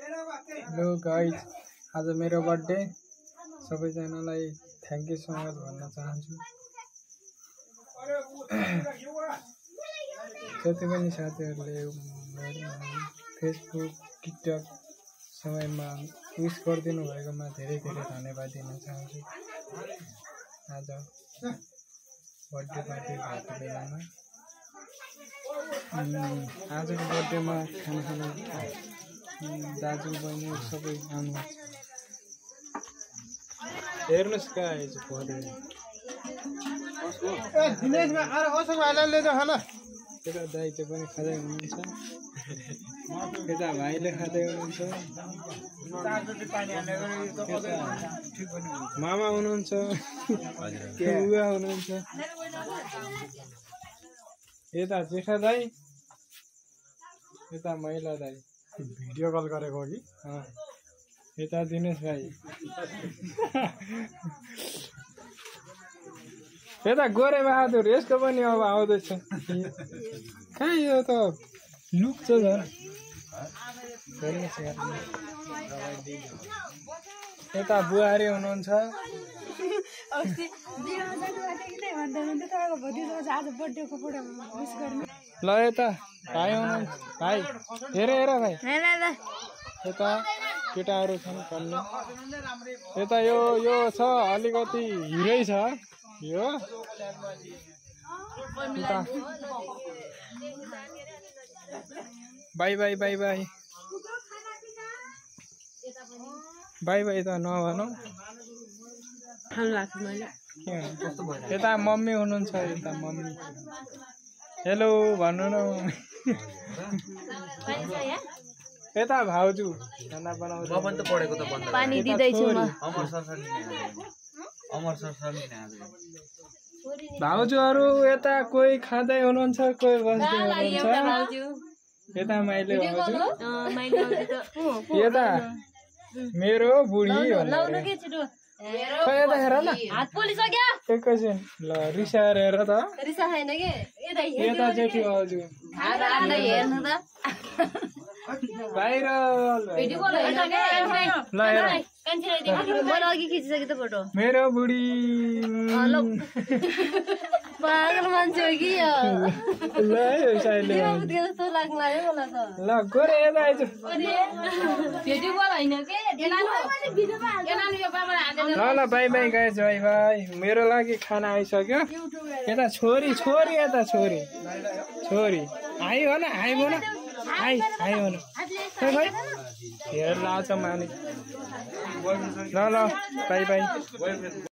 Hello guys, आज मेरो birthday. सबैजनालाई थ्याङ्क यू सो मच भन्न चाहन्छु। जति पनि साथीहरूले फेसबुक टिकटक समयमा विश गरिदिनु भएकोमा धेरै धेरै धन्यवाद दिन चाहन्छु। आज बर्थडे पार्टी भएको बेलामा आजको बर्थडेमा खाना खानु दाजु बहिनी सबै आउनुहुन्छ। हेर्नुहोस् गाइज बर्थडे यता दाइले पनि खाँदै हुनुहुन्छ, यता भाइले खाँदै हुनुहुन्छ, मामा हुनुहुन्छ, बुवा हुनुहुन्छ, यता जेठा दाई, यता महिला दाई भिडियो कल गरेको कि यता दिनेश भाइ, यता गोरे बहादुर यसको पनि अब आउँदैछ। कहाँ यो त लुक्छ झन्। यता बुहारी हुनुहुन्छ, ल यता भाइ हुनुहुन्छ, भाइ हेर हेर भाइ, यता केटाहरू छन् खेल्ने, यता यो छ अलिकति हिरै छ यो, by by by by by by त नभनौ। यता मम्मी हुनुहुन्छ, यता मम्मी हेलो भन्नु न। यता भाउजू खाना बनाउँछ, पानी दिँदैछु म। भाउजूहरू यता कोही खाँदै हुनुहुन्छ, कोही बस्दै हुनुहुन्छ। यता माइले भाउजू, यता मेरो बुढी यता हेर न एकैछिन। ल रिसाएर हेर त, यता जेठी भाउजू बाहिर मेरो बुढी पागल मान्छे हो कि ल गोरे यता आइज। ल by by guys, by by. मेरो लागि खाना आइसक्यो। यता छोरी छोरी, यता छोरी छोरी हाई हो न, हाई हो न, हाई हाई हो न, हेर लाछ माने। ल ल बाई बाई।